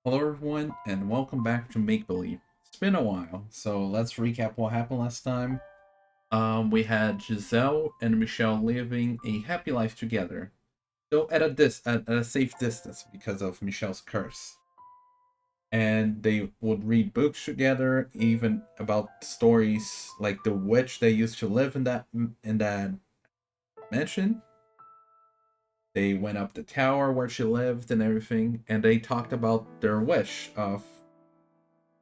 Hello everyone, and welcome back to Make Believe. It's been a while, so let's recap what happened last time. We had Giselle and Michel living a happy life together, though at a safe distance because of Michel's curse. And they would read books together, even about stories like the witch they used to live in that mansion. They went up the tower where she lived and everything, and they talked about their wish of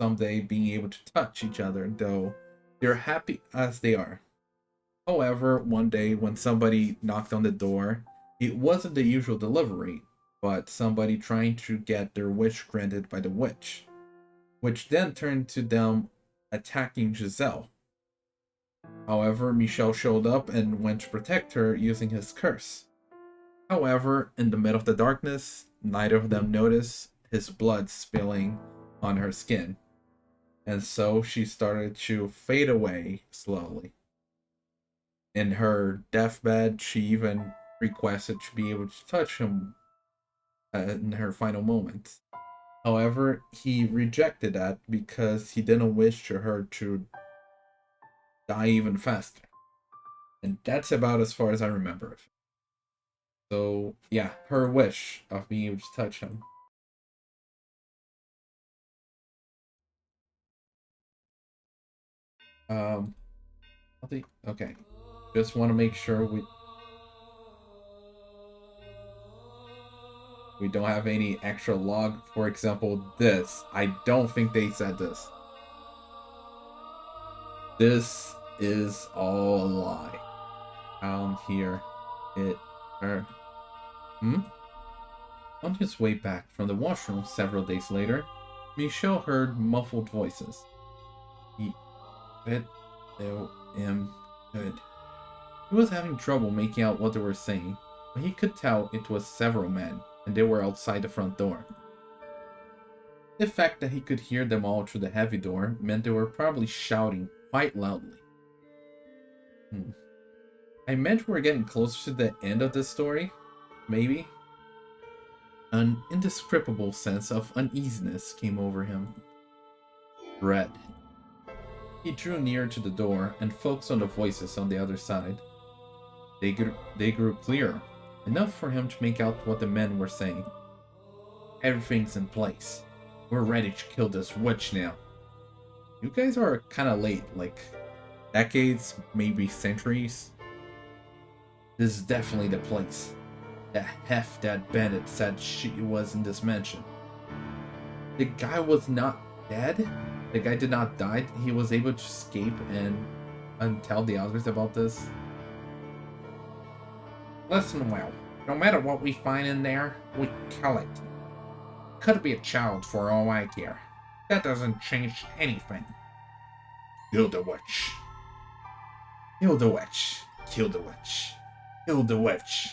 someday being able to touch each other, though they're happy as they are. However, one day when somebody knocked on the door, it wasn't the usual delivery, but somebody trying to get their wish granted by the witch, which then turned to them attacking Giselle. However, Michel showed up and went to protect her using his curse. However, in the middle of the darkness, neither of them noticed his blood spilling on her skin, and so she started to fade away slowly. In her deathbed, she even requested to be able to touch him in her final moments. However, he rejected that because he didn't wish for her to die even faster. And that's about as far as I remember it. So, yeah, her wish of being able to touch him. Um, okay. Just want to make sure we don't have any extra log. For example, this. I don't think they said this. This is all a lie. Down here, it. Er, hmm? On his way back from the washroom several days later, Michel heard muffled voices. He bet they am good. He was having trouble making out what they were saying, but he could tell it was several men, and they were outside the front door. The fact that he could hear them all through the heavy door meant they were probably shouting quite loudly. I meant we were getting closer to the end of this story, maybe. An indescribable sense of uneasiness came over him. Dread. He drew near to the door and focused on the voices on the other side. They grew clearer, enough for him to make out what the men were saying. Everything's in place. We're ready to kill this witch now. You guys are kind of late, like decades, maybe centuries. This is definitely the place. That heft that bandit said she was in this mansion. The guy was not dead? The guy did not die? He was able to escape and tell the others about this? Listen well. No matter what we find in there, we kill it. Could be a child for all I care. That doesn't change anything. Kill the witch. Kill the witch. Kill the witch. Kill the witch.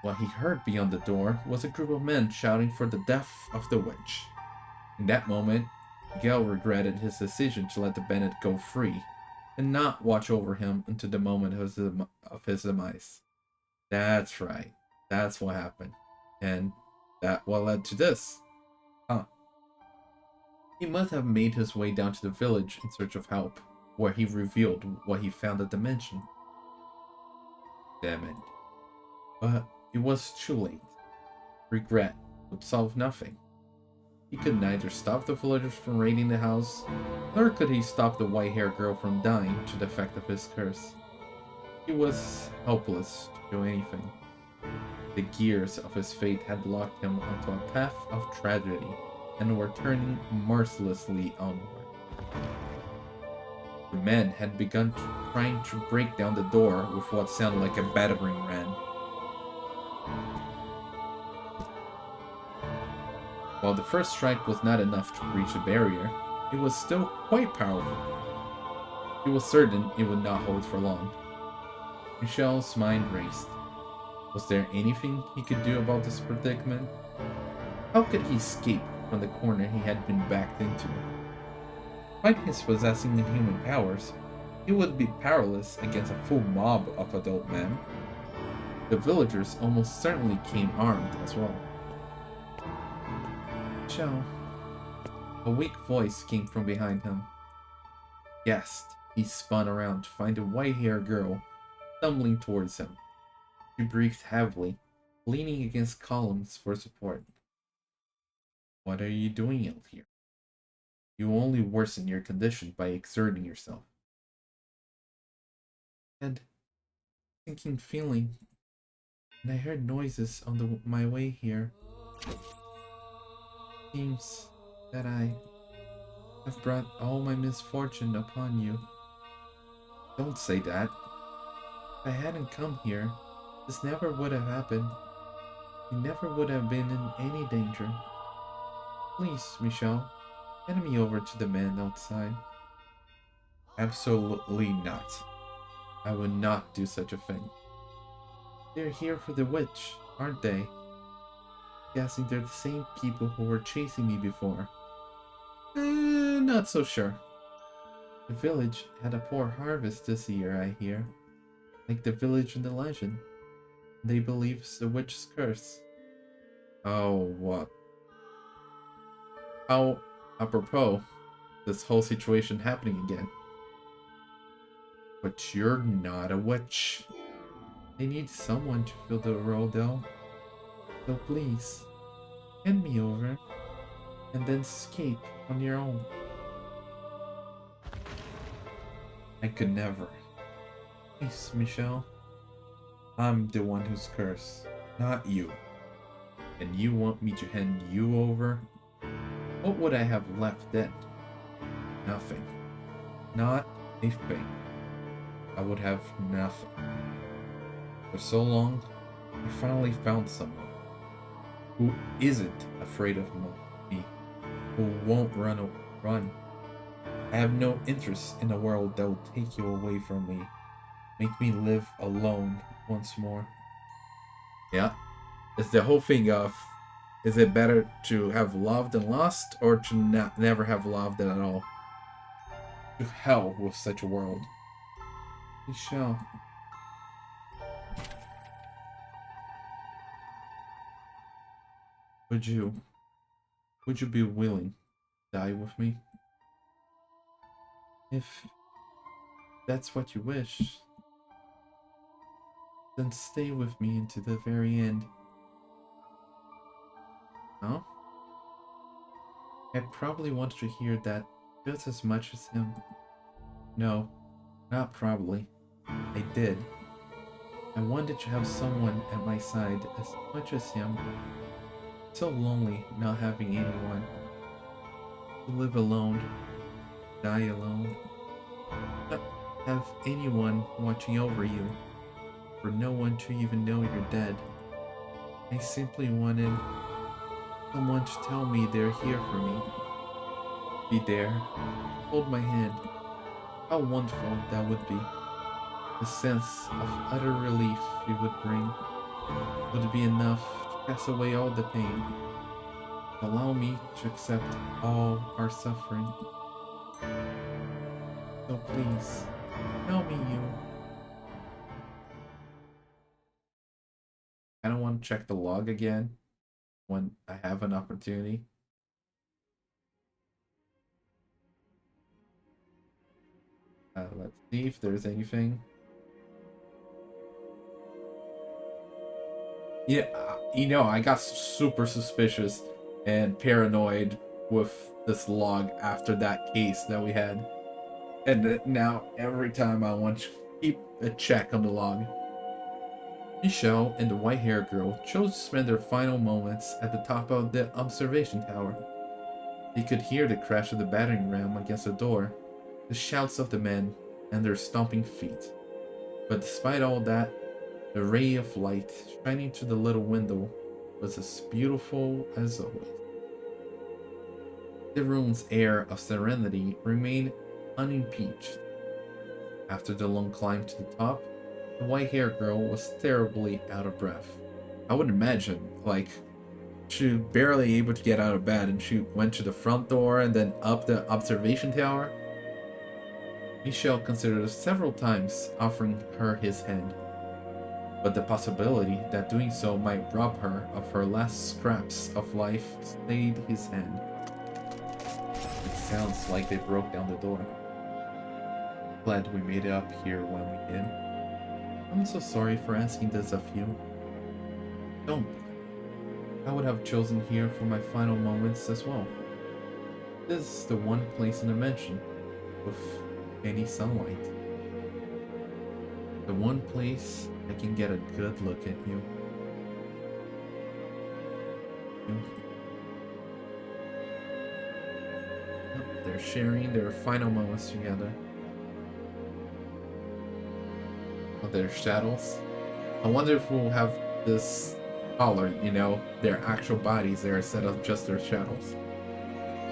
What he heard beyond the door was a group of men shouting for the death of the witch. In that moment, Miguel regretted his decision to let the bandit go free and not watch over him until the moment of his demise. That's right. That's what happened. And that what led to this. Huh. He must have made his way down to the village in search of help, where he revealed what he found at the mansion. Damn it. But it was too late. Regret would solve nothing. He could neither stop the villagers from raiding the house, nor could he stop the white-haired girl from dying to the effect of his curse. He was helpless to do anything. The gears of his fate had locked him onto a path of tragedy, and were turning mercilessly onward. The men had begun trying to break down the door with what sounded like a battering ram. While the first strike was not enough to breach the barrier, it was still quite powerful. He was certain it would not hold for long. Michel's mind raced. Was there anything he could do about this predicament? How could he escape from the corner he had been backed into? Despite his possessing inhuman powers, he would be powerless against a full mob of adult men. The villagers almost certainly came armed as well. Michel. A weak voice came from behind him. Gasped. He spun around to find a white-haired girl stumbling towards him. She breathed heavily, leaning against columns for support. What are you doing out here? You only worsen your condition by exerting yourself. And sinking feeling, and I heard noises on my way here. Seems that I have brought all my misfortune upon you. Don't say that. If I hadn't come here, this never would have happened. You never would have been in any danger. Please, Michel, hand me over to the man outside. Absolutely not. I would not do such a thing. They're here for the witch, aren't they? Guessing they're the same people who were chasing me before. Not so sure. The village had a poor harvest this year, I hear. Like the village in the legend. They believe it's the witch's curse. Oh, what? How apropos this whole situation happening again. But you're not a witch. They need someone to fill the role though. So please, hand me over, and then escape on your own. I could never. Please, Michel. I'm the one who's cursed, not you. And you want me to hand you over? What would I have left then? Nothing. Not a thing. I would have nothing. For so long, I finally found someone who isn't afraid of me, who won't run. I have no interest in a world that will take you away from me, make me live alone once more. Yeah, it's the whole thing of, is it better to have loved and lost, or to never have loved at all? To hell with such a world. Michel. Would you be willing to die with me? If that's what you wish, then stay with me into the very end. No? I probably wanted to hear that just as much as him. No, not probably. I did. I wanted to have someone at my side as much as him. So lonely not having anyone. To live alone, die alone. Not have anyone watching over you, for no one to even know you're dead. I simply wanted someone to tell me they're here for me. Be there, hold my hand. How wonderful that would be. The sense of utter relief it would bring would be enough to cast away all the pain. Allow me to accept all our suffering. So please, tell me you. I don't want to check the log again when I have an opportunity. Let's see if there's anything. Yeah, I got super suspicious and paranoid with this log after that case that we had. And now every time I want to keep a check on the log. Michel and the white-haired girl chose to spend their final moments at the top of the observation tower. They could hear the crash of the battering ram against the door, the shouts of the men, and their stomping feet. But despite all that, the ray of light shining through the little window was as beautiful as always. The room's air of serenity remained unimpeached. After the long climb to the top, the white-haired girl was terribly out of breath. I would imagine, she barely able to get out of bed, and she went to the front door and then up the observation tower. Michel considered several times offering her his hand. but the possibility that doing so might rob her of her last scraps of life stayed his hand. It sounds like they broke down the door. Glad we made it up here when we did. I'm so sorry for asking this of you. Don't. I would have chosen here for my final moments as well. This is the one place in the mansion with any sunlight. The one place I can get a good look at you. They're sharing their final moments together. Of their shadows. I wonder if we'll have this colored, you know, their actual bodies there instead of just their shadows.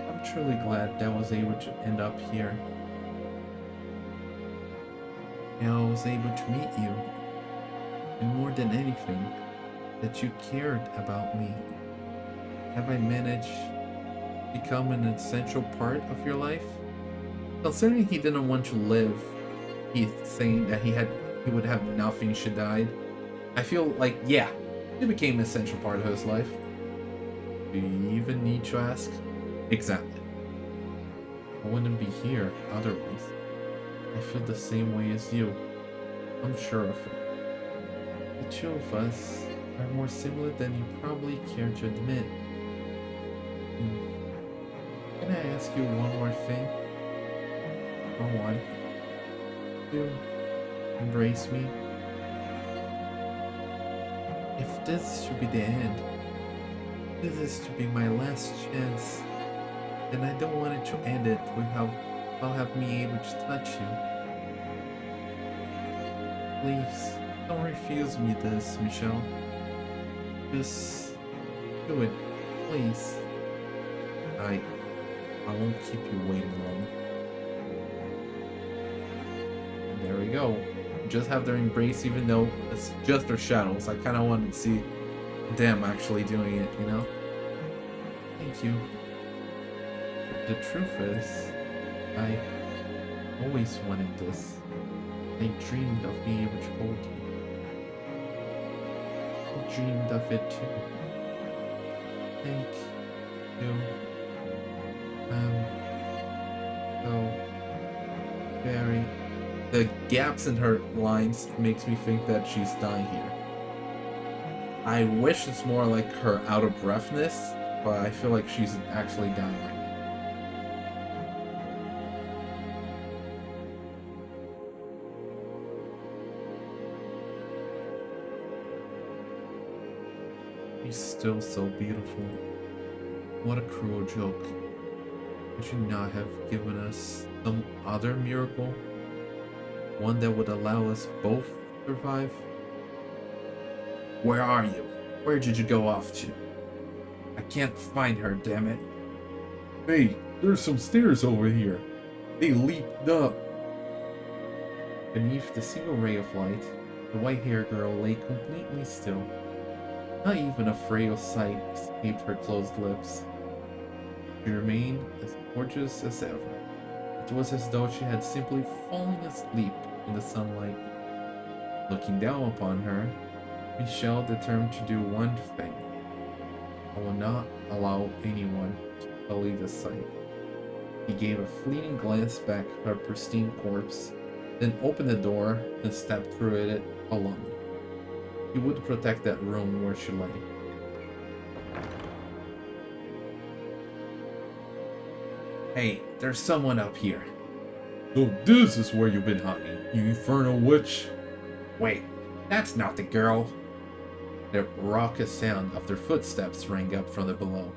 I'm truly glad that I was able to end up here. And I was able to meet you. And more than anything, that you cared about me. Have I managed to become an essential part of your life? Considering he didn't want to live, he's saying that he would have nothing should die. I feel like, yeah, it became an essential part of his life. Do you even need to ask? Exactly. I wouldn't be here otherwise. I feel the same way as you. I'm sure of it. The two of us are more similar than you probably care to admit. Can I ask you one more thing? For one, you embrace me? If this should be the end, this is to be my last chance, then I don't want it to end it without have me able to touch you. Please, don't refuse me this, Michel. Just do it, please. I won't keep you waiting long. And there we go. Just have their embrace, even though it's just their shadows. I kind of wanted to see them actually doing it, you know? Thank you. The truth is, I always wanted this. I dreamed of being able to hold you. I dreamed of it too. Thank you. So very. The gaps in her lines makes me think that she's dying here. I wish it's more like her out of breathness, but I feel like she's actually dying right now. She's still so beautiful. What a cruel joke. Could you not have given us some other miracle? One that would allow us both to survive? Where are you? Where did you go off to? I can't find her, damn it. Hey, there's some stairs over here. They leaped up. Beneath the single ray of light, the white-haired girl lay completely still. Not even a frail sight escaped her closed lips. She remained as gorgeous as ever. It was as though she had simply fallen asleep in the sunlight. Looking down upon her, Michel determined to do one thing. I will not allow anyone to sully the sight. He gave a fleeting glance back at her pristine corpse, then opened the door and stepped through it alone. He would protect that room where she lay. Hey, there's someone up here. So this is where you've been hiding, you infernal witch. Wait, that's not the girl. The raucous sound of their footsteps rang up from the below.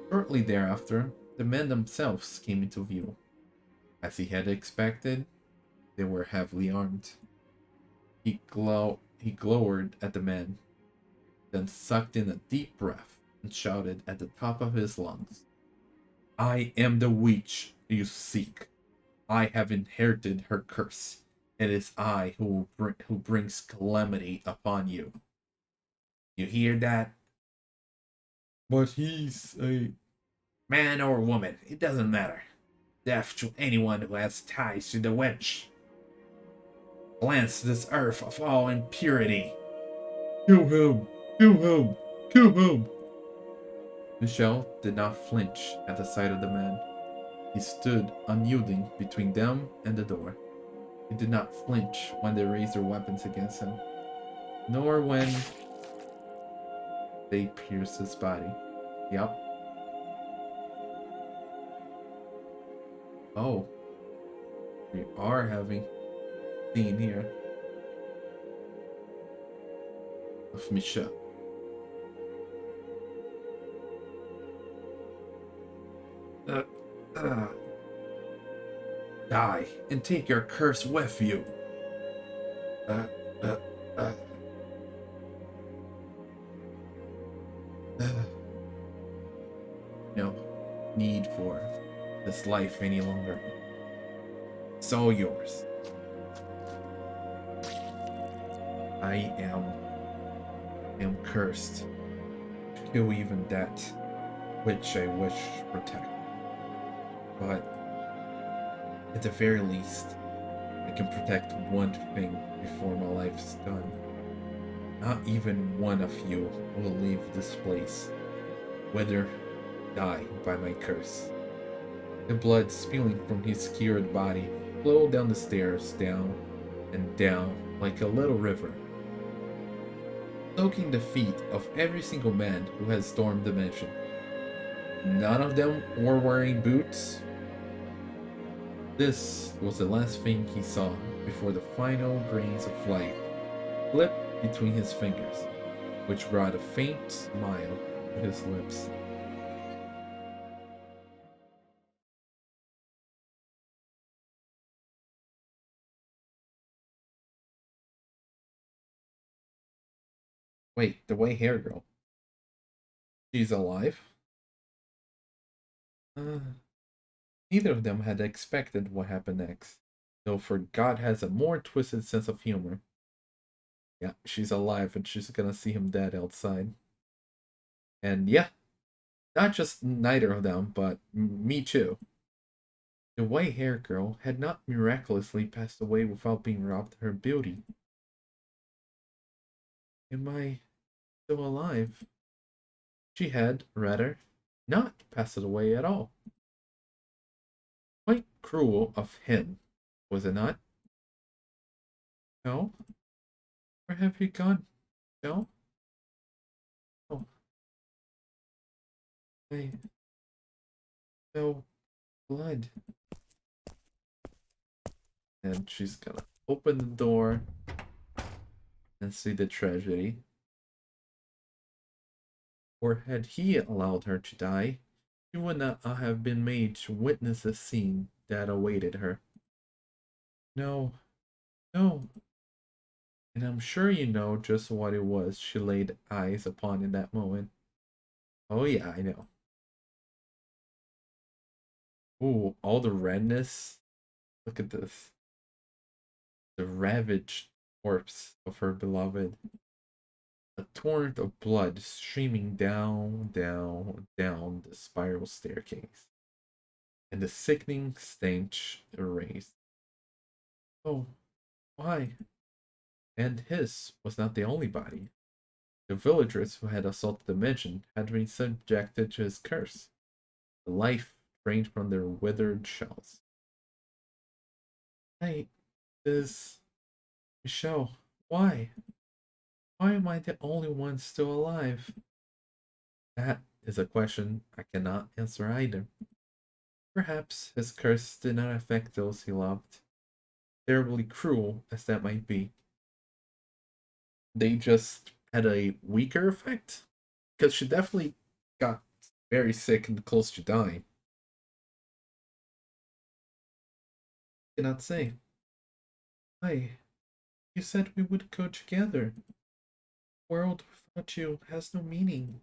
Shortly thereafter, the men themselves came into view. As he had expected, they were heavily armed. He glowered at the men, then sucked in a deep breath and shouted at the top of his lungs. I am the witch you seek. I have inherited her curse. It is I who brings calamity upon you. You hear that? But he's a man or woman. It doesn't matter. Death to anyone who has ties to the witch. Cleanse this earth of all impurity. Kill him! Kill him! Kill him! Michel did not flinch at the sight of the man. He stood unyielding between them and the door. He did not flinch when they raised their weapons against him, nor when they pierced his body. Yup. Oh, we are having a scene here of Michel. Uh, uh, Die and take your curse with you. Uh, uh, uh, uh. No need for this life any longer. It's all yours. I am cursed to kill even that which I wish to protect. But at the very least, I can protect one thing before my life is done. Not even one of you will leave this place, whether die by my curse. The blood spilling from his skewered body flowed down the stairs, down and down like a little river, soaking the feet of every single man who has stormed the mansion. None of them were wearing boots. This was the last thing he saw before the final grains of light slipped between his fingers, which brought a faint smile to his lips. Wait, the white hair girl. She's alive? Uh, Neither of them had expected what happened next, though for God has a more twisted sense of humor. Yeah, she's alive and she's gonna see him dead outside. And yeah, not just neither of them, but me too. The white haired girl had not miraculously passed away without being robbed of her beauty. Am I still alive? She had, rather, not passed away at all. Quite cruel of him, was it not? No? Where have you gone? No? Oh, I smell blood. And she's gonna open the door and see the tragedy. Or had he allowed her to die, she would not have been made to witness the scene that awaited her. No, no. And I'm sure you know just what it was she laid eyes upon in that moment. Oh yeah, I know. Ooh, all the redness. Look at this. The ravaged corpse of her beloved. A torrent of blood streaming down, down, down the spiral staircase. And the sickening stench erased. Oh, why? And his was not the only body. The villagers who had assaulted the mansion had been subjected to his curse. The life drained from their withered shells. Hey, this Michel, why? Why am I the only one still alive? That is a question I cannot answer either. Perhaps his curse did not affect those he loved, terribly cruel as that might be. They just had a weaker effect? Because she definitely got very sick and close to dying. Cannot say. Why? You said we would go together. World without you has no meaning.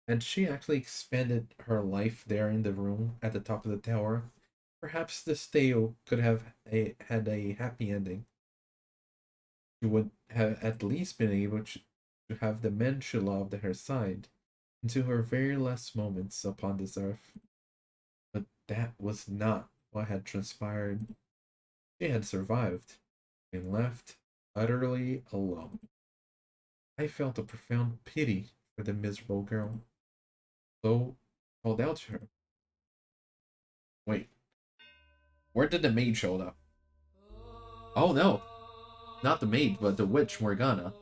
And she actually expanded her life there in the room at the top of the tower. Perhaps this tale could have had a happy ending. She would have at least been able to have the men she loved at her side into her very last moments upon this earth. But that was not what had transpired. She had survived. and left utterly alone. I felt a profound pity for the miserable girl, so called out to her. Wait, where did the maid show up? Oh no, not the maid, but the witch Morgana.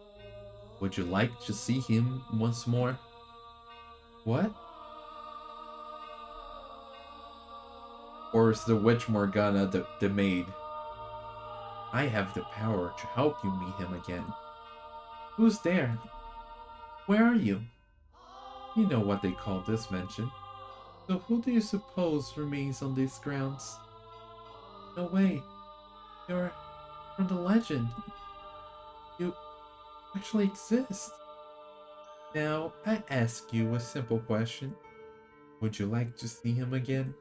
Would you like to see him once more? What? Or is the witch Morgana the maid? I have the power to help you meet him again. Who's there? Where are you? You know what they call this mansion. So who do you suppose remains on these grounds? No way. You're from the legend. You actually exist. Now, I ask you a simple question. Would you like to see him again?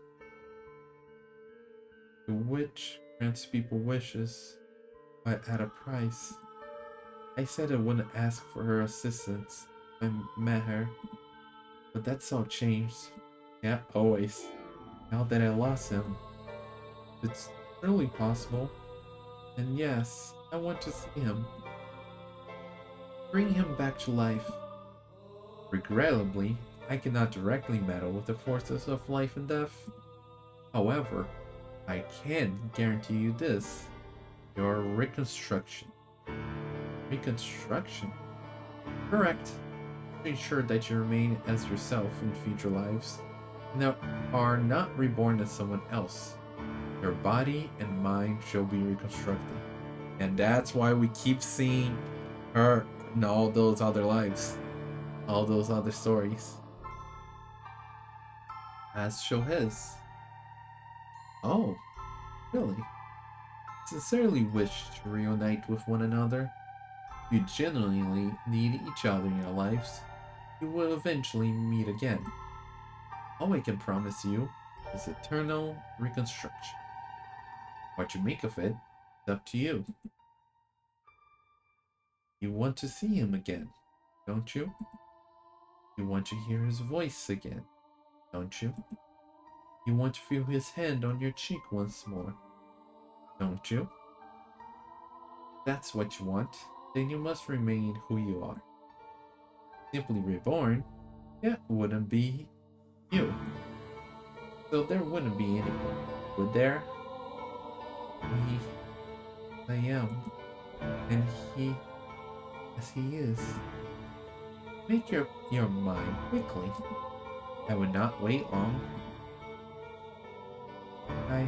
The witch grants people wishes, but at a price. I said I wouldn't ask for her assistance if I met her, but that's all changed. Yeah, always. Now that I lost him, it's really possible. And yes, I want to see him. Bring him back to life. Regrettably, I cannot directly meddle with the forces of life and death. However, I can guarantee you this. Your reconstruction. Reconstruction? Correct. To ensure that you remain as yourself in future lives, and are not reborn as someone else. Your body and mind shall be reconstructed. And that's why we keep seeing her in all those other lives. All those other stories. As shall his. Oh, really? Sincerely wish to reunite with one another. You genuinely need each other in your lives. You will eventually meet again. All I can promise you is eternal reconstruction. What you make of it is up to you. You want to see him again, don't you? You want to hear his voice again, don't you? You want to feel his hand on your cheek once more, don't you? If that's what you want, then you must remain who you are. Simply reborn, that wouldn't be you. So there wouldn't be anyone, would there? I am, and he, as he is. Make your mind quickly. I would not wait long. I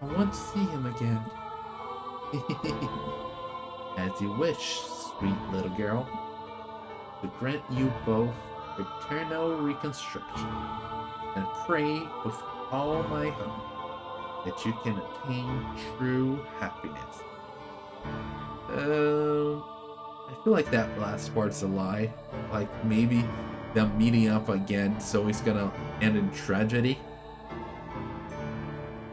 want to see him again. As you wish, sweet little girl. To grant you both eternal reconstruction, and pray with all my heart that you can attain true happiness. I feel like that last part's a lie. Like maybe them meeting up again, so it's gonna end in tragedy.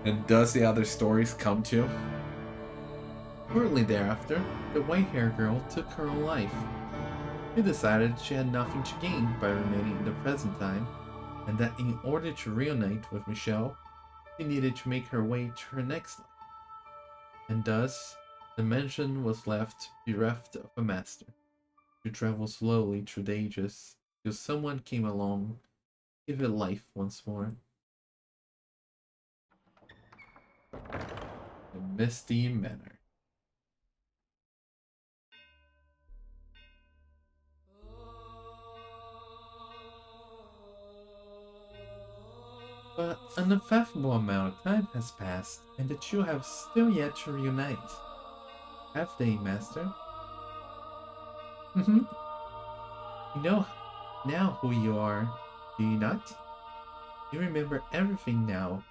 And does the other stories come to? Shortly thereafter, the white-haired girl took her own life. She decided she had nothing to gain by remaining in the present time, and that in order to reunite with Michel, she needed to make her way to her next life. And thus, the mansion was left bereft of a master, to travel slowly through the ages till someone came along, give it life once more. The Misty Manor. But an unfathomable amount of time has passed, and the two have still yet to reunite. Have they, Master? Mm-hmm. You know now who you are, do you not? You remember everything now,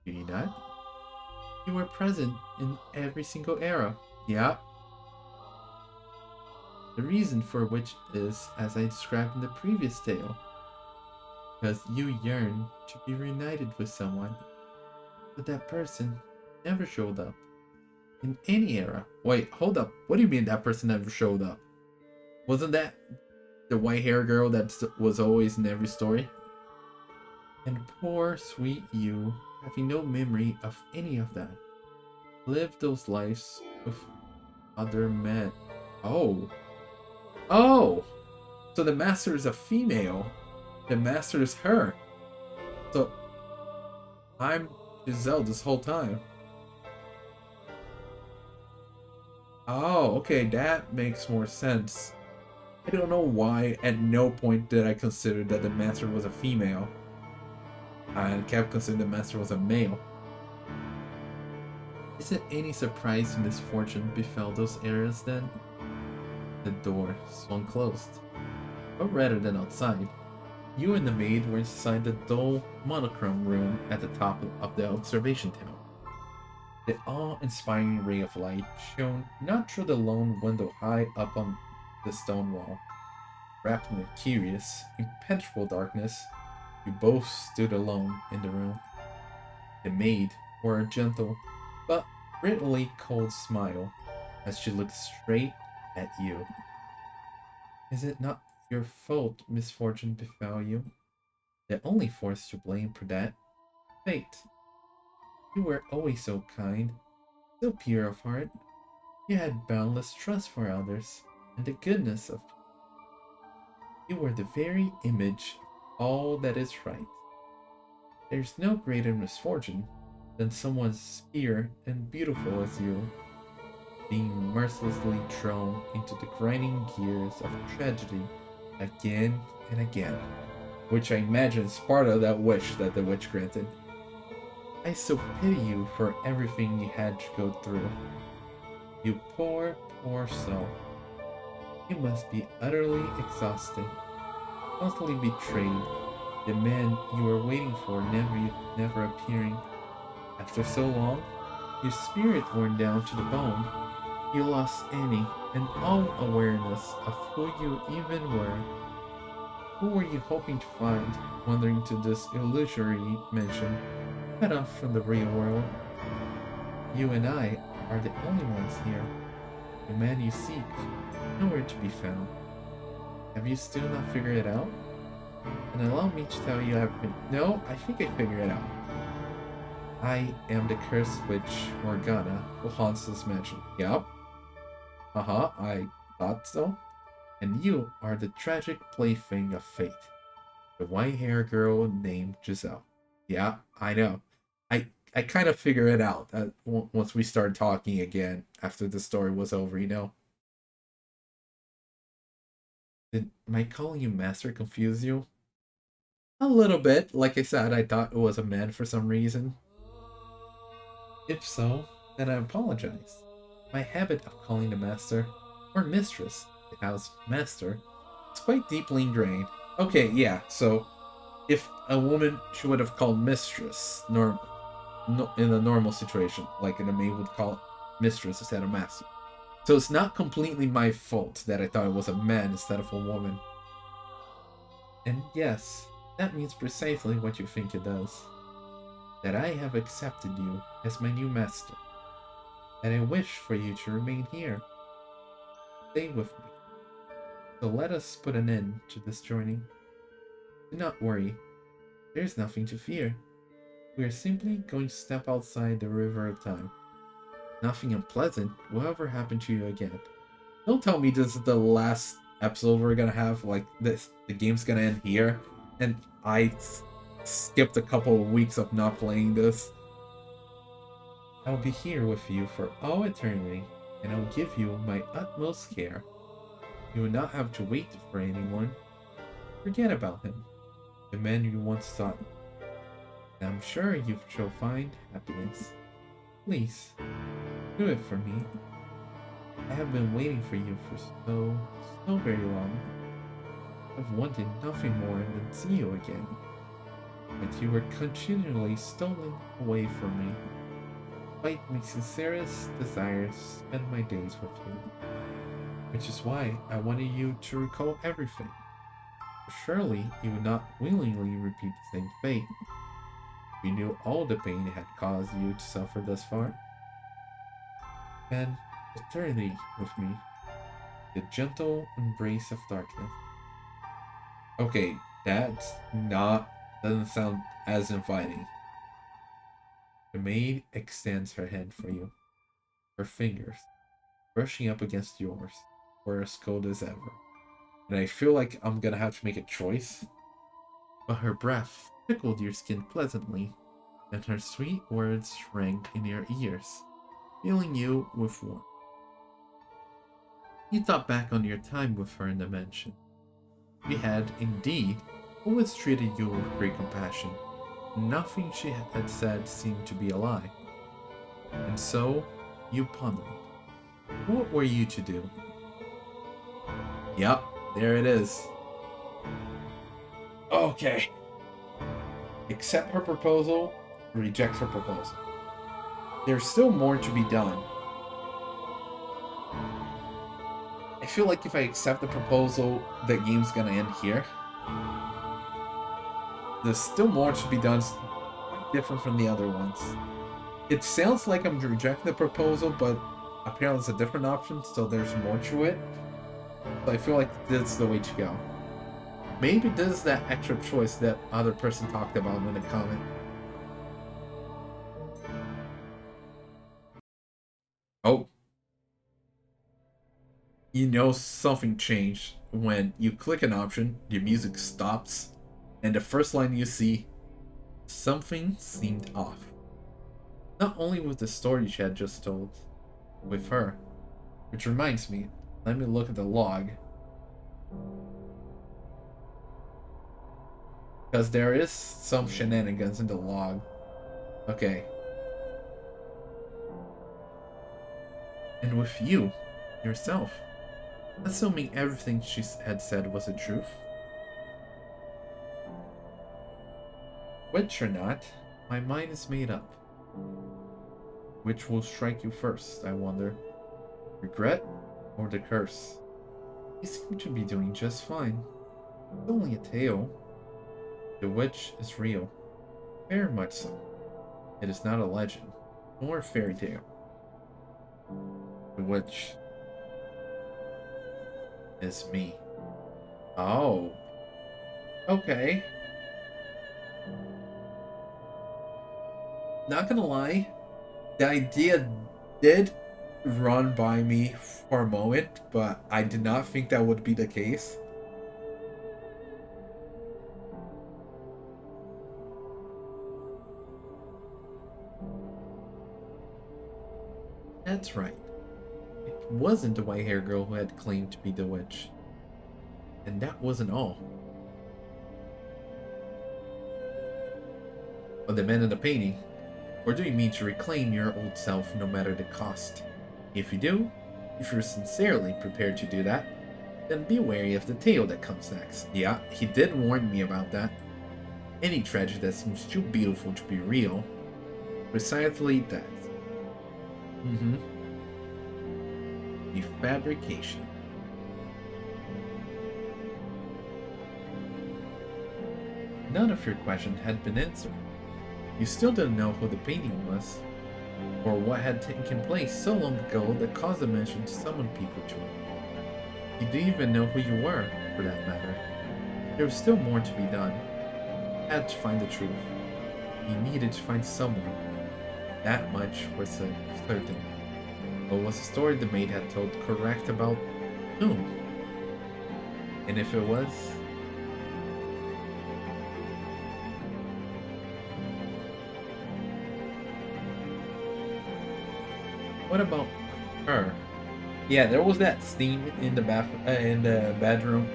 do you not? You were present in every single era, yeah? The reason for which is, as I described in the previous tale, because you yearn to be reunited with someone, but that person never showed up in any era. Wait, hold up. What do you mean that person never showed up? Wasn't that the white-haired girl that was always in every story? And poor, sweet you, having no memory of any of that. live those lives with other men. Oh. Oh! So the master is a female. The master is her. So I'm Giselle this whole time. Oh, okay, that makes more sense. I don't know why at no point did I consider that the master was a female. I kept considering the master was a male. Is it any surprise misfortune befell those areas then? The door swung closed. But rather than outside, you and the maid were inside the dull monochrome room at the top of the observation tower. The awe-inspiring ray of light shone not through the lone window high up on the stone wall. Wrapped in a curious, impenetrable darkness, you both stood alone in the room. The maid wore a gentle, but brittlely cold smile as she looked straight at you. Is it not your fault misfortune befell you? The only force to blame for that, fate. You were always so kind, so pure of heart. You had boundless trust for others and the goodness of people. You were the very image of all that is right. There's no greater misfortune than someone as pure and beautiful as you being mercilessly thrown into the grinding gears of tragedy again and again, which I imagine is part of that wish that the witch granted. I so pity you for everything you had to go through. You poor, poor soul. You must be utterly exhausted, constantly betrayed, the man you were waiting for never appearing. After so long, your spirit worn down to the bone, you lost any and all awareness of who you even were. Who were you hoping to find, wandering to this illusory mansion, cut off from the real world? You and I are the only ones here. The man you seek, nowhere to be found. Have you still not figured it out? And allow me to tell you I've been— No, I think I figured it out. I am the cursed witch Morgana who haunts this mansion. Yup. I thought so. And you are the tragic plaything of fate. The white-haired girl named Giselle. Yeah, I know. I kind of figured it out once we started talking again after the story was over, you know? Did my calling you master confuse you? A little bit. Like I said, I thought it was a man for some reason. If so, then I apologize. My habit of calling the master, or mistress, the house master, is quite deeply ingrained. Okay, yeah, so if a woman, she would have called mistress, in a normal situation, like a maid would call mistress instead of master. So it's not completely my fault that I thought it was a man instead of a woman. And yes, that means precisely what you think it does. That I have accepted you as my new master. And I wish for you to remain here. Stay with me. So let us put an end to this journey. Do not worry. There's nothing to fear. We are simply going to step outside the river of time. Nothing unpleasant will ever happen to you again. Don't tell me this is the last episode we're gonna have, like this, the game's gonna end here, and I skipped a couple of weeks of not playing this. I'll be here with you for all eternity, and I'll give you my utmost care. You will not have to wait for anyone. Forget about him, the man you once thought. And I'm sure you shall find happiness. Please, do it for me. I have been waiting for you for so very long. I've wanted nothing more than to see you again. But you were continually stolen away from me. Despite my sincerest desires to spend my days with you. Which is why I wanted you to recall everything. For surely you would not willingly repeat the same fate. You knew all the pain it had caused you to suffer thus far. Spend eternity with me. The gentle embrace of darkness. Okay, doesn't sound as inviting. The maid extends her hand for you. her fingers brushing up against yours, were as cold as ever. And I feel like I'm gonna have to make a choice. But her breath tickled your skin pleasantly, and her sweet words rang in your ears, filling you with warmth. You thought back on your time with her in the mansion. She had, indeed, always treated you with great compassion. Nothing she had said seemed to be a lie. And so, you pondered. What were you to do? Yep, there it is. Okay. Accept her proposal, reject her proposal. There's still more to be done. I feel like if I accept the proposal, the game's gonna end here. There's still more to be done, different from the other ones. It sounds like I'm rejecting the proposal, but apparently it's a different option, so there's more to it. So I feel like this is the way to go. Maybe this is that extra choice that other person talked about in the comment. Oh. You know something changed when you click an option, your music stops, and the first line you see, something seemed off. Not only with the story she had just told, with her. Which reminds me, let me look at the log. Because there is some shenanigans in the log. Okay. And with you, yourself. Assuming everything she had said was the truth. Which or not, my mind is made up. Which will strike you first, I wonder? Regret or the curse? You seem to be doing just fine. It's only a tale. The witch is real. Very much so. It is not a legend, nor a fairy tale. The witch is me. Oh. Okay. Not gonna lie, the idea did run by me for a moment, but I did not think that would be the case. That's right. It wasn't the white-haired girl who had claimed to be the witch. And that wasn't all. But the man in the painting, or do you mean to reclaim your old self no matter the cost? If you do, if you're sincerely prepared to do that, then be wary of the tale that comes next. Yeah, he did warn me about that. Any tragedy that seems too beautiful to be real, precisely that. The fabrication. None of your questions had been answered. You still didn't know who the painting was, or what had taken place so long ago that caused the mansion to summon people to it. You didn't even know who you were, for that matter. There was still more to be done. You had to find the truth. You needed to find someone. That much was certain. But was the story the maid had told correct about whom? And if it was, what about her? Yeah, there was that scene in the bedroom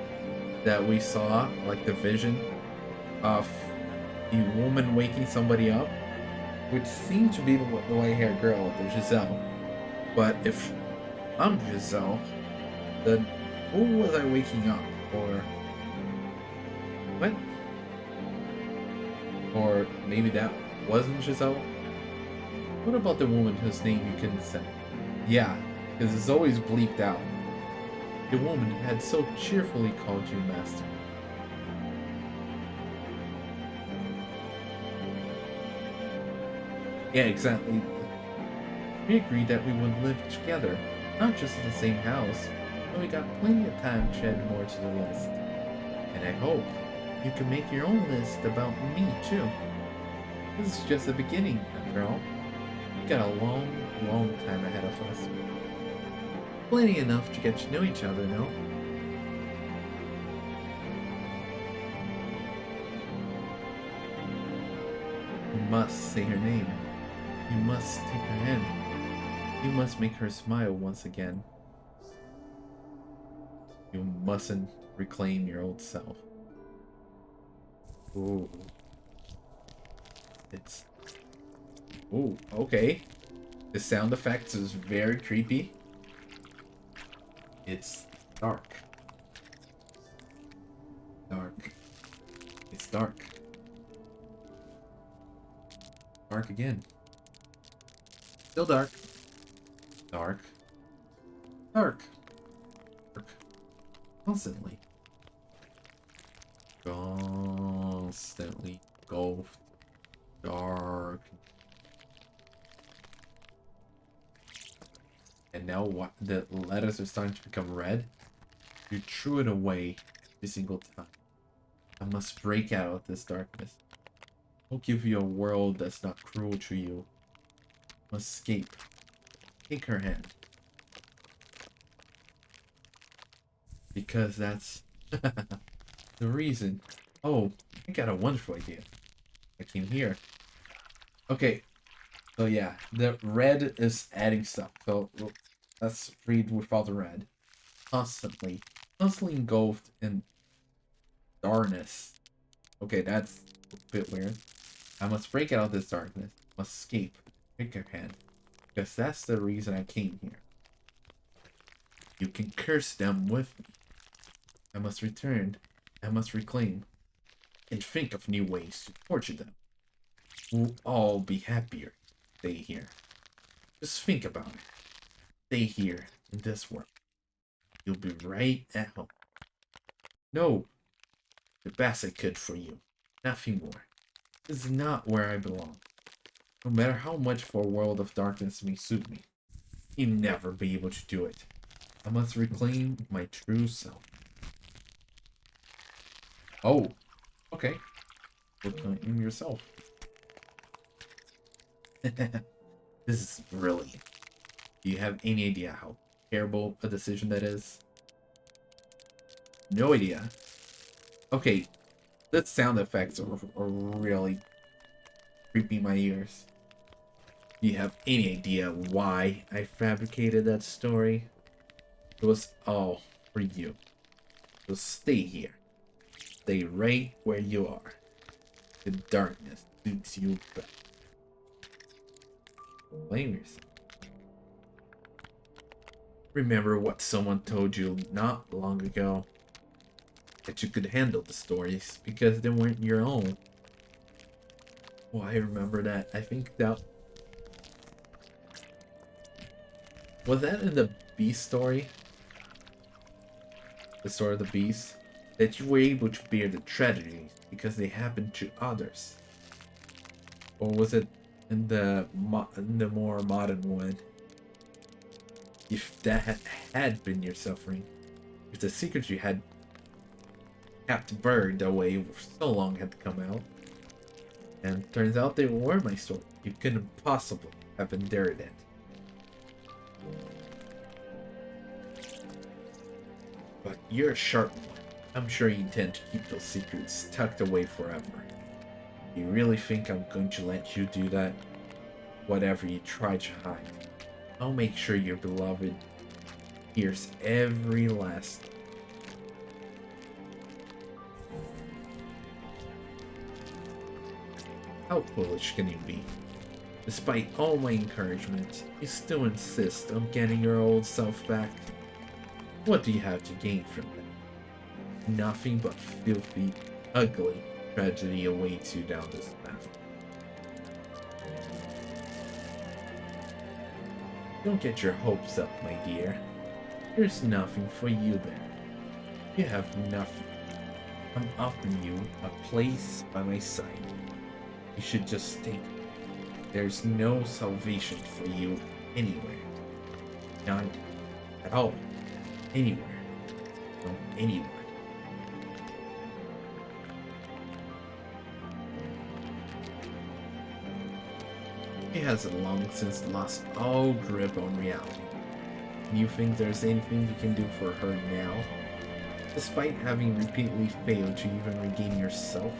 that we saw, like the vision of the woman waking somebody up, which seemed to be the white-haired girl, the Giselle. But if I'm Giselle, then who was I waking up? Or what? Or maybe that wasn't Giselle? What about the woman whose name you couldn't say? Yeah, because it's always bleeped out. The woman had so cheerfully called you master. Yeah, exactly. We agreed that we would live together, not just in the same house, and we got plenty of time to add more to the list. And I hope you can make your own list about me, too. This is just the beginning, after all. Got a long, long time ahead of us. Plenty enough to get to know each other, no? You must say her name. You must take her hand. You must make her smile once again. You mustn't reclaim your old self. Ooh. It's... Ooh, okay. The sound effects is very creepy. It's dark. Dark. It's dark. Dark again. Still dark. Dark. Dark. Dark. Constantly. Constantly. Engulfed. Dark. And now what? The letters are starting to become red. You threw it away every single time. I must break out of this darkness. I'll give you a world that's not cruel to you. I must escape. Take her hand. Because that's the reason. Oh, I got a wonderful idea. I came here. Okay. So yeah, the red is adding stuff. So let's read without the red. Constantly engulfed in darkness. Okay, that's a bit weird. I must break out of this darkness. Must escape. Take your hand. Because that's the reason I came here. You can curse them with me. I must return. I must reclaim. And think of new ways to torture them. We'll all be happier. Stay here. Just think about it. Stay here in this world. You'll be right at home. No. The best I could for you. Nothing more. This is not where I belong. No matter how much for a world of darkness may suit me, you'll never be able to do it. I must reclaim my true self. Oh, okay. Reclaim yourself. This is brilliant. Do you have any idea how terrible a decision that is? No idea. Okay, the sound effects are really creeping my ears. Do you have any idea why I fabricated that story? It was all for you. So stay here. Stay right where you are. The darkness suits you best. Blame yourself. Remember what someone told you not long ago. That you could handle the stories because they weren't your own. Oh, I remember that. I think that... Was that in the Beast story? The story of the Beast? That you were able to bear the tragedies because they happened to others? Or was it in the more modern one? If that had been your suffering, if the secrets you had kept buried away for so long had come out, and turns out they were my story, you couldn't possibly have endured it. But you're a sharp one. I'm sure you intend to keep those secrets tucked away forever. You really think I'm going to let you do that? Whatever you try to hide, I'll make sure your beloved hears every last. How foolish can you be? Despite all my encouragement, you still insist on getting your old self back. What do you have to gain from that? Nothing but filthy, ugly tragedy awaits you down this path. Don't get your hopes up, my dear. There's nothing for you there. You have nothing. I'm offering you a place by my side. You should just stay. There's no salvation for you anywhere. None at all. Anywhere. No, anywhere. You has long since lost all grip on reality. You think there's anything you can do for her now? Despite having repeatedly failed to even regain yourself?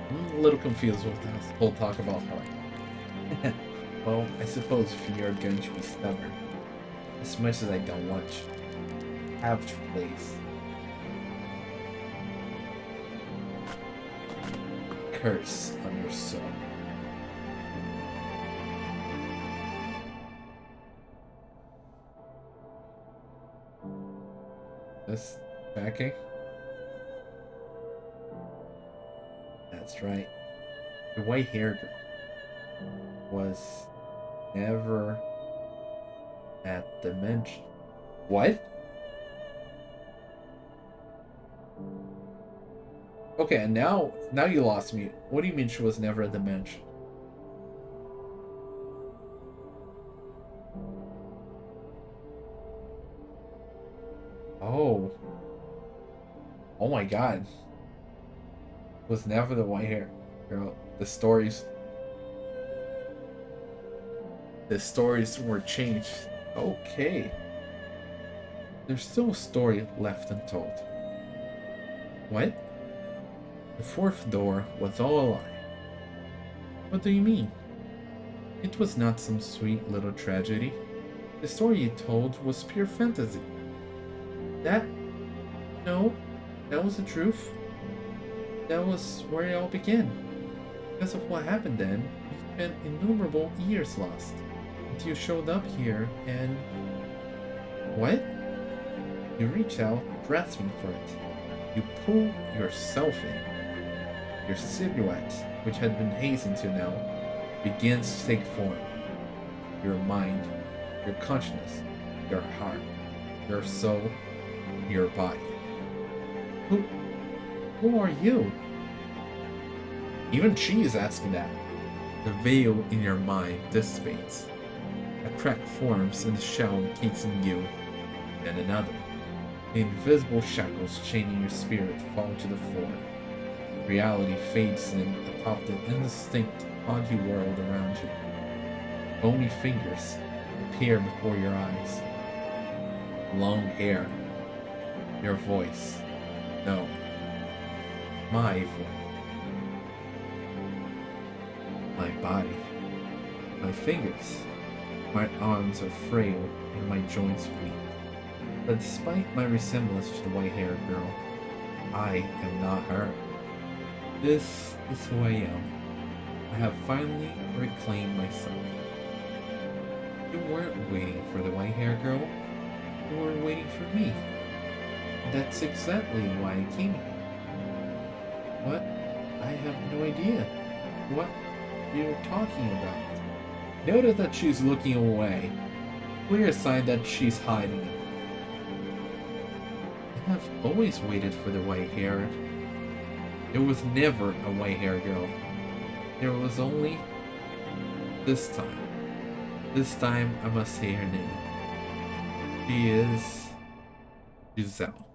I'm a little confused with this whole talk about her. Well, I suppose if you're going to be stubborn, as much as I don't want you, have to place curse on your soul. This backing? That's right. The white hair girl was never at the mention. What? Okay, now you lost me. What do you mean she was never at the mention? Oh. Oh my god. Was never the white hair girl. The stories were changed. Okay. There's still a story left untold. What? The fourth door was all a lie. What do you mean? It was not some sweet little tragedy. The story you told was pure fantasy. That? No, that was the truth. That was where it all began. Because of what happened then, you spent innumerable years lost. Until you showed up here and... What? You reach out, grasping for it. You pull yourself in. Your silhouette, which had been hazed until now, begins to take form. Your mind, your consciousness, your heart, your soul, your body. Who are you? Even she is asking that. The veil in your mind dissipates. A crack forms in the shell encasing you, and another. The invisible shackles chaining your spirit fall to the floor. Reality fades in atop the indistinct, foggy world around you. Bony fingers appear before your eyes. Long hair. Your voice. No. My voice. My body. My fingers. My arms are frail and my joints weak. But despite my resemblance to the white-haired girl, I am not her. This is who I am. I have finally reclaimed myself. You weren't waiting for the white-haired girl. You were waiting for me. That's exactly why I came here. What? I have no idea what you're talking about. Notice that she's looking away. Clear sign that she's hiding it. I have always waited for the white-haired. There was never a white-haired girl. There was only this time. This time I must say her name. She is Giselle.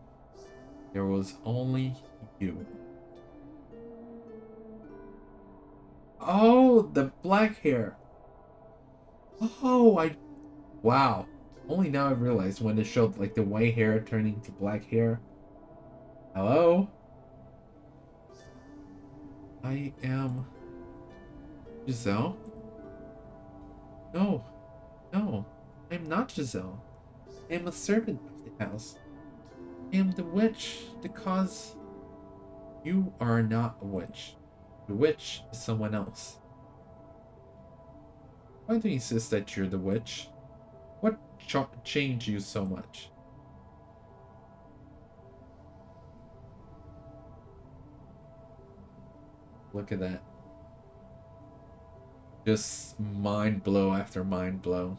There was only you. Oh, the black hair. Oh, wow. Only now I realized when it showed like the white hair turning to black hair. Hello? I am Giselle? No, no, I'm not Giselle. I am a servant of the house. I am the witch, the cause. You are not a witch. The witch is someone else. Why do you insist that you're the witch? What changed you so much? Look at that. Just mind blow after mind blow.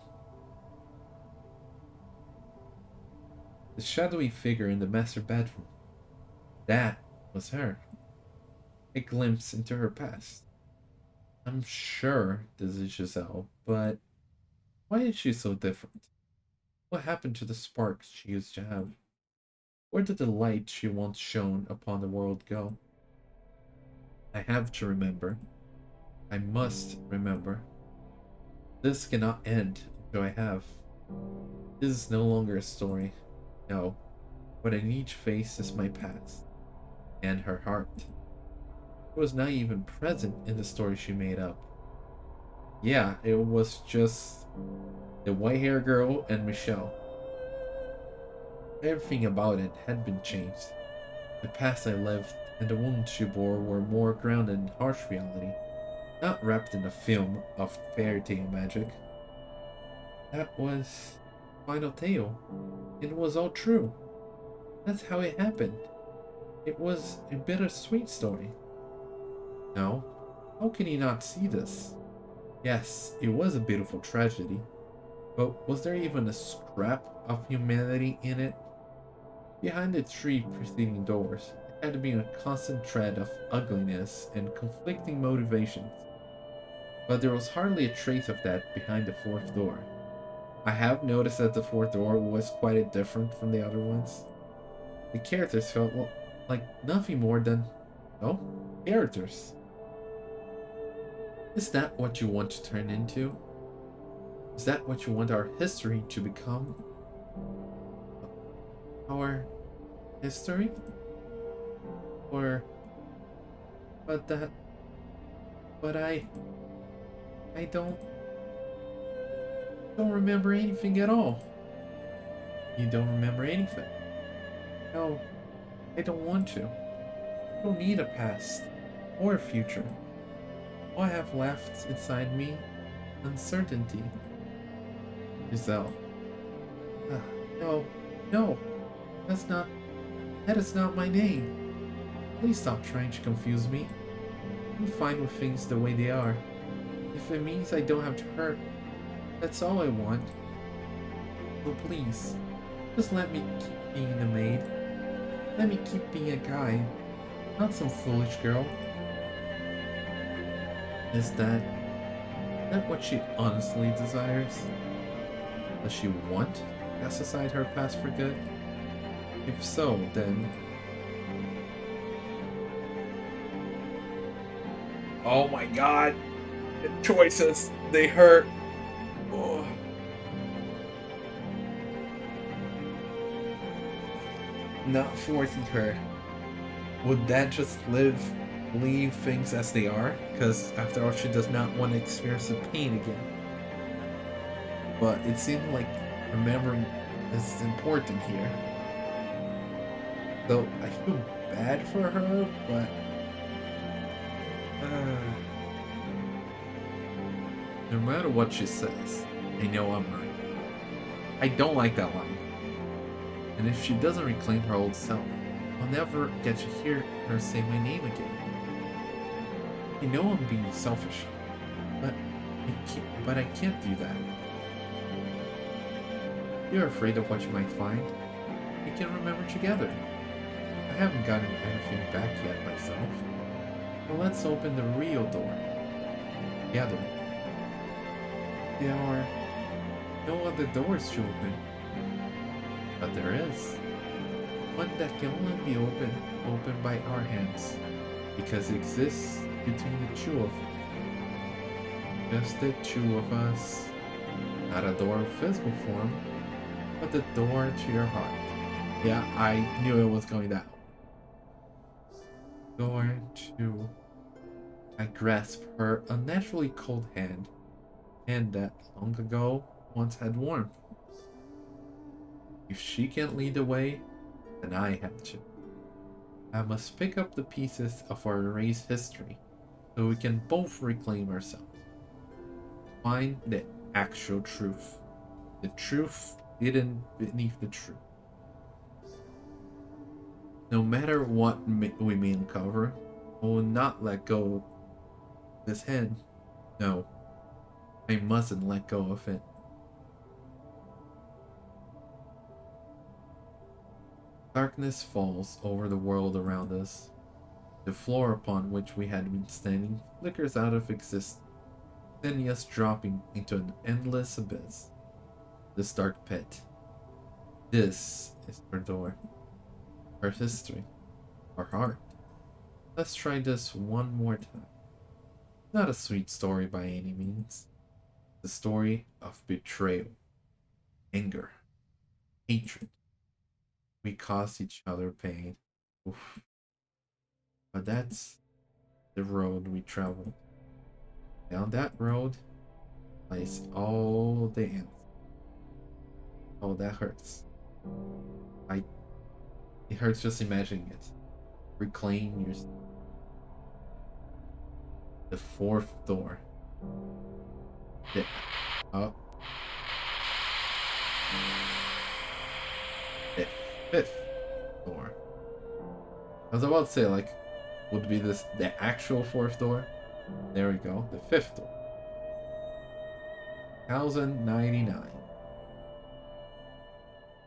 The shadowy figure in the master bedroom. That was her. A glimpse into her past. I'm sure this is Giselle, but why is she so different? What happened to the sparks she used to have? Where did the light she once shone upon the world go? I have to remember. I must remember. This cannot end until I have. This is no longer a story. No. What I need to face is my past. And her heart. It was not even present in the story she made up. Yeah, it was just the white hair girl and Michel. Everything about it had been changed. The past I lived and the wounds she bore were more grounded in harsh reality, not wrapped in a film of fairy tale magic. That was final tale. It was all true. That's how it happened. It was a bittersweet story. No, how can you not see this? Yes, it was a beautiful tragedy, but was there even a scrap of humanity in it? Behind the three preceding doors, it had been a constant thread of ugliness and conflicting motivations. But there was hardly a trace of that behind the fourth door. I have noticed that the fourth door was quite different from the other ones. The characters felt like nothing more than, well, characters. Is that what you want to turn into? Is that what you want our history to become? Our history? Or but that but I don't remember anything at all. You don't remember anything? No, I don't want to. I don't need a past or a future. All I have left inside me, uncertainty. Giselle. Ah, no, no, that is not my name. Please stop trying to confuse me. I'm fine with things the way they are. If it means I don't have to hurt, that's all I want. So please, just let me keep being the maid. Let me keep being a guy, not some foolish girl. Is that what she honestly desires? Does she want to cast aside her past for good? If so, then... Oh my god! The choices, they hurt! Oh. Not forcing her. Would that just leave things as they are? Because after all, she does not want to experience the pain again. But it seemed like remembering is important here. Though I feel bad for her, but no matter what she says, I know I'm right. I don't like that line. And if she doesn't reclaim her old self, I'll never get to hear her say my name again. I know I'm being selfish, but I can't do that. You're afraid of what you might find. We can remember together. I haven't gotten everything back yet myself. But let's open the real door. Together. There are no other doors to open. But there is. One that can only be opened by our hands. Because it exists between the two of us. Just the two of us. Not a door of physical form, but the door to your heart. Yeah, I knew it was going down. Door to... I grasp her unnaturally cold hand that long ago once had warmth. If she can't lead the way, then I have to. I must pick up the pieces of our erased history so we can both reclaim ourselves. Find the actual truth. The truth hidden beneath the truth. No matter what we may uncover, I will not let go of this hand. No, I mustn't let go of it. Darkness falls over the world around us. The floor upon which we had been standing flickers out of existence, sending us dropping into an endless abyss. This dark pit. This is her door. Her history. Her heart. Let's try this one more time. Not a sweet story by any means. The story of betrayal, anger, hatred. We caused each other pain. Oof. But that's the road we traveled. Down that road lies all the ends. Oh, that hurts. I. It hurts just imagining it. Reclaim your. The fourth door. The. Oh. The fifth door. I was about to say, like, would be this the actual fourth door? There we go. The fifth door. 1099.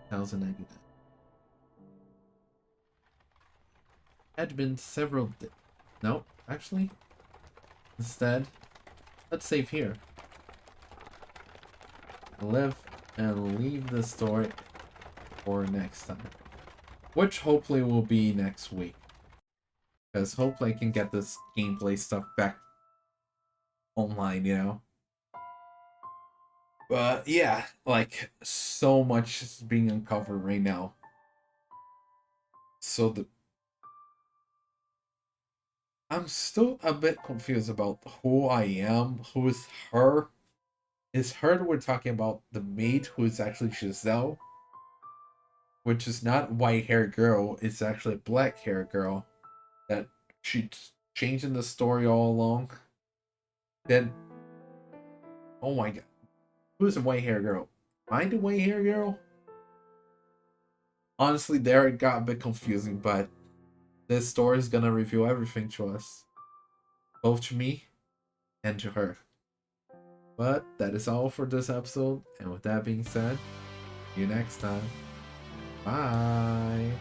1099. Had been several. No, actually. Instead, let's save here. Live and leave the story for next time. Which hopefully will be next week. Because hopefully I can get this gameplay stuff back online, you know? But yeah, like, so much is being uncovered right now. So I'm still a bit confused about who I am, who is her. Is her that we're talking about the maid who is actually Giselle? Which is not white hair girl, it's actually a black hair girl that she's changing the story all along. Then, oh my god, who's the white hair girl? Am I the white hair girl? Honestly, there it got a bit confusing, but this story is gonna reveal everything to us, both to me and to her. But that is all for this episode, and with that being said, see you next time. Bye.